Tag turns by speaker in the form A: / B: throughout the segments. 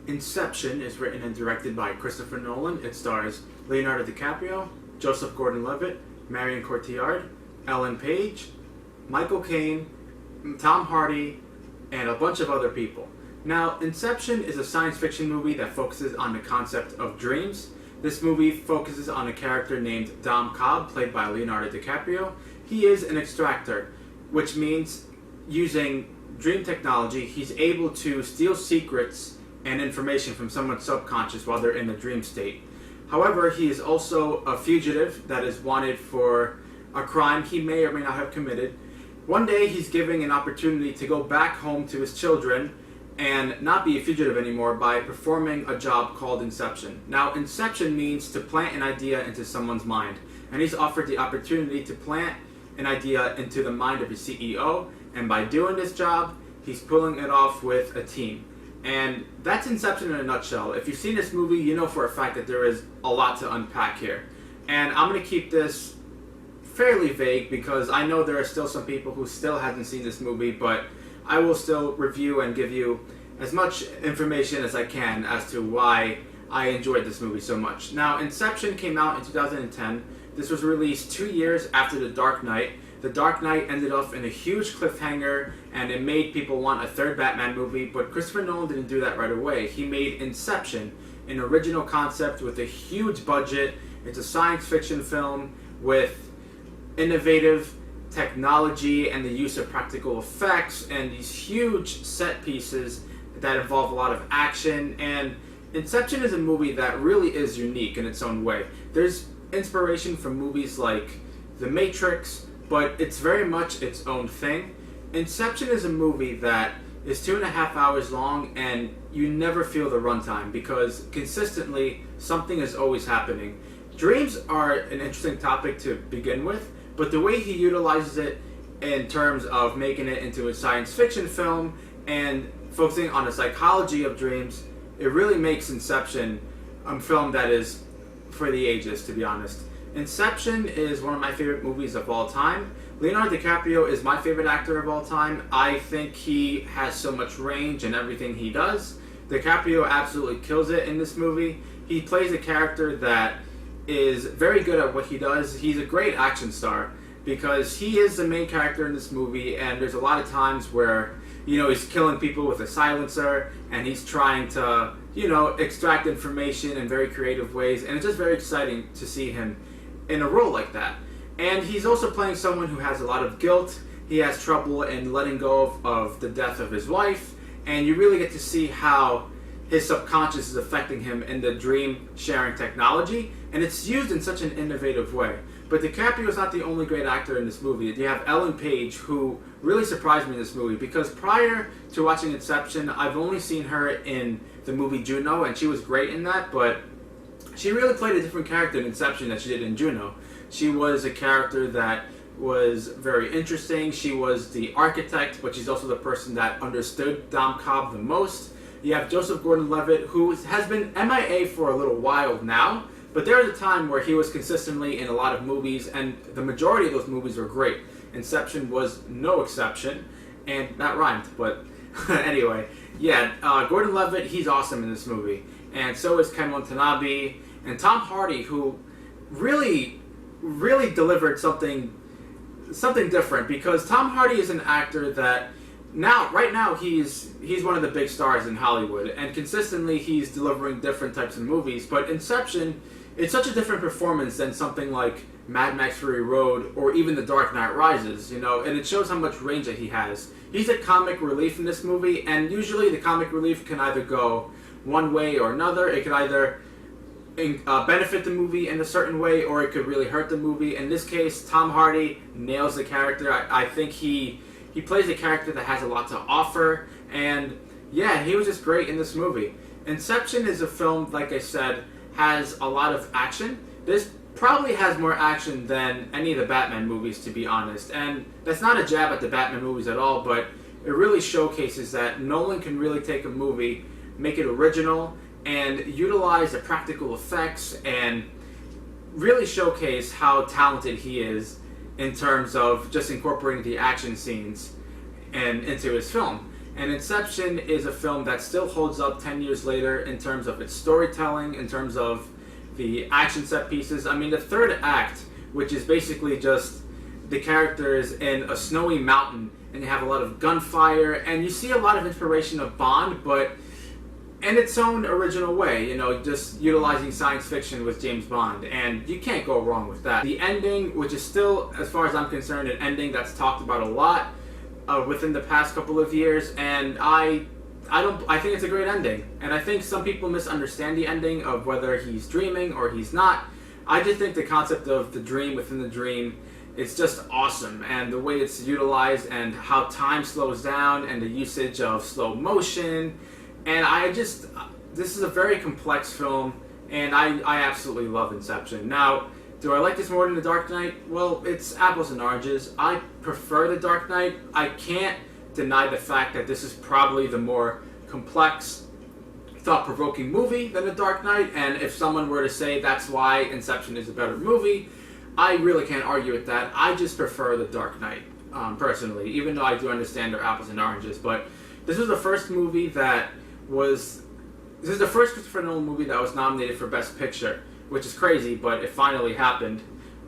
A: Inception is written and directed by Christopher Nolan. It stars Leonardo Dicaprio, Joseph Gordon-Levitt, Marion Cotillard, Ellen Page, Michael Caine, Tom Hardy, and a bunch of other people. Now, Inception is a science fiction movie that focuses on the concept of dreams. This movie focuses on a character named Dom Cobb, played by Leonardo DiCaprio. He is an extractor, which means using dream technology, he's able to steal secrets and information from someone's subconscious while they're in the dream state. However, he is also a fugitive that is wanted for a crime he may or may not have committed. One day, he's given an opportunity to go back home to his children and not be a fugitive anymore by performing a job called Inception. Now, Inception means to plant an idea into someone's mind, and he's offered the opportunity to plant an idea into the mind of his CEO, and by doing this job, he's pulling it off with a team. And that's Inception in a nutshell. If you've seen this movie, you know for a fact that there is a lot to unpack here. And I'm going to keep this fairly vague because I know there are still some people who still haven't seen this movie, but I will still review and give you as much information as I can as to why I enjoyed this movie so much. Now, Inception came out in 2010. This was released 2 years after The Dark Knight. The Dark Knight ended up in a huge cliffhanger, and it made people want a third Batman movie, but Christopher Nolan didn't do that right away. He made Inception, an original concept with a huge budget. It's a science fiction film with innovative technology and the use of practical effects and these huge set pieces that involve a lot of action. And Inception is a movie that really is unique in its own way. There's inspiration from movies like The Matrix, but it's very much its own thing. Inception is a movie that is 2.5 hours long, and you never feel the runtime because consistently something is always happening. Dreams are an interesting topic to begin with, but the way he utilizes it in terms of making it into a science fiction film and focusing on the psychology of dreams, it really makes Inception a film that is for the ages, to be honest. Inception is one of my favorite movies of all time. Leonardo DiCaprio is my favorite actor of all time. I think he has so much range in everything he does. DiCaprio absolutely kills it in this movie. He plays a character that is very good at what he does. He's a great action star because he is the main character in this movie, and there's a lot of times where, he's killing people with a silencer, and he's trying to, extract information in very creative ways, and it's just very exciting to see him in a role like that. And he's also playing someone who has a lot of guilt. He has trouble in letting go of the death of his wife, and you really get to see how his subconscious is affecting him in the dream sharing technology, and it's used in such an innovative way. But DiCaprio is not the only great actor in this movie. You have Ellen Page, who really surprised me in this movie, because prior to watching Inception, I've only seen her in the movie Juno, and she was great in that, but she really played a different character in Inception than she did in Juno. She was a character that was very interesting. She was the architect, but she's also the person that understood Dom Cobb the most. You have Joseph Gordon-Levitt, who has been MIA for a little while now, but there was a time where he was consistently in a lot of movies, and the majority of those movies were great. Inception was no exception, and that rhymed, but anyway. Yeah, Gordon-Levitt, he's awesome in this movie, and so is Ken Watanabe, and Tom Hardy, who really delivered something different, because Tom Hardy is an actor that right now he's one of the big stars in Hollywood, and consistently he's delivering different types of movies. But Inception, it's such a different performance than something like Mad Max Fury Road or even The Dark Knight Rises, and it shows how much range that he has. He's a comic relief in this movie, and usually the comic relief can either go one way or another. It could either benefit the movie in a certain way, or it could really hurt the movie. In this case, Tom Hardy nails the character. I think he plays a character that has a lot to offer, and yeah, he was just great in this movie. Inception is a film, like I said, has a lot of action. This probably has more action than any of the Batman movies, to be honest, and that's not a jab at the Batman movies at all, but it really showcases that Nolan can really take a movie, make it original, and utilize the practical effects and really showcase how talented he is in terms of just incorporating the action scenes and into his film. And Inception is a film that still holds up 10 years later in terms of its storytelling, in terms of the action set pieces. I mean, the third act, which is basically just the characters in a snowy mountain, and you have a lot of gunfire, and you see a lot of inspiration of Bond, but in its own original way, you know, just utilizing science fiction with James Bond, and you can't go wrong with that. The ending, which is still, as far as I'm concerned, an ending that's talked about a lot within the past couple of years, and I think it's a great ending. And I think some people misunderstand the ending of whether he's dreaming or he's not. I just think the concept of the dream within the dream is just awesome, and the way it's utilized and how time slows down and the usage of slow motion. And this is a very complex film, and I absolutely love Inception. Now, do I like this more than The Dark Knight? Well, it's apples and oranges. I prefer The Dark Knight. I can't deny the fact that this is probably the more complex, thought-provoking movie than The Dark Knight, and if someone were to say that's why Inception is a better movie, I really can't argue with that. I just prefer The Dark Knight, personally, even though I do understand they're apples and oranges. But this was the first movie this is the first Christopher Nolan movie that was nominated for Best Picture, which is crazy, but it finally happened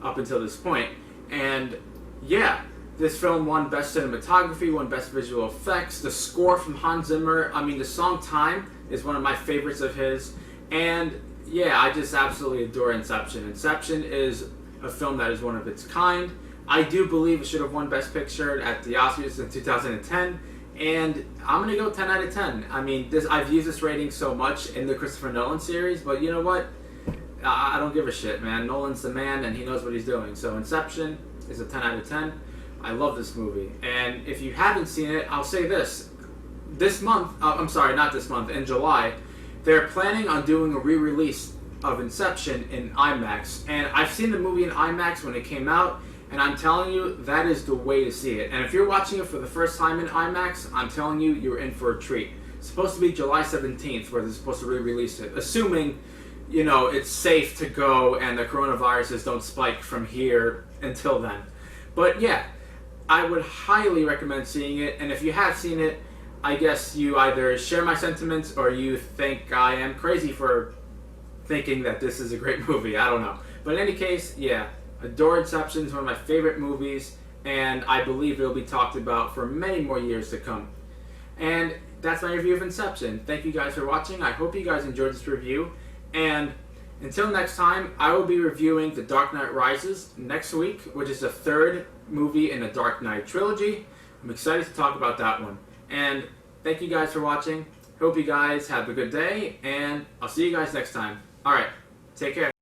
A: up until this point. And yeah, this film won Best Cinematography, won Best Visual Effects, the score from Hans Zimmer. I mean, the song Time is one of my favorites of his. And yeah, I just absolutely adore Inception. Inception is a film that is one of its kind. I do believe it should have won Best Picture at the Oscars in 2010. And I'm going to go 10 out of 10. I mean, I've used this rating so much in the Christopher Nolan series, but you know what? I don't give a shit, man. Nolan's the man, and he knows what he's doing. So Inception is a 10 out of 10. I love this movie. And if you haven't seen it, I'll say this. This month, not this month, in July, they're planning on doing a re-release of Inception in IMAX. And I've seen the movie in IMAX when it came out, and I'm telling you, that is the way to see it. And if you're watching it for the first time in IMAX, I'm telling you, you're in for a treat. It's supposed to be July 17th where they're supposed to re-release it, assuming, you know, it's safe to go and the coronaviruses don't spike from here until then. But yeah, I would highly recommend seeing it. And if you have seen it, I guess you either share my sentiments or you think I am crazy for thinking that this is a great movie. I don't know. But in any case, yeah, adore Inception. Is one of my favorite movies, and I believe it will be talked about for many more years to come. And that's my review of Inception. Thank you guys for watching. I hope you guys enjoyed this review. And until next time, I will be reviewing The Dark Knight Rises next week, which is the third movie in the Dark Knight trilogy. I'm excited to talk about that one. And thank you guys for watching. Hope you guys have a good day, and I'll see you guys next time. Alright, take care.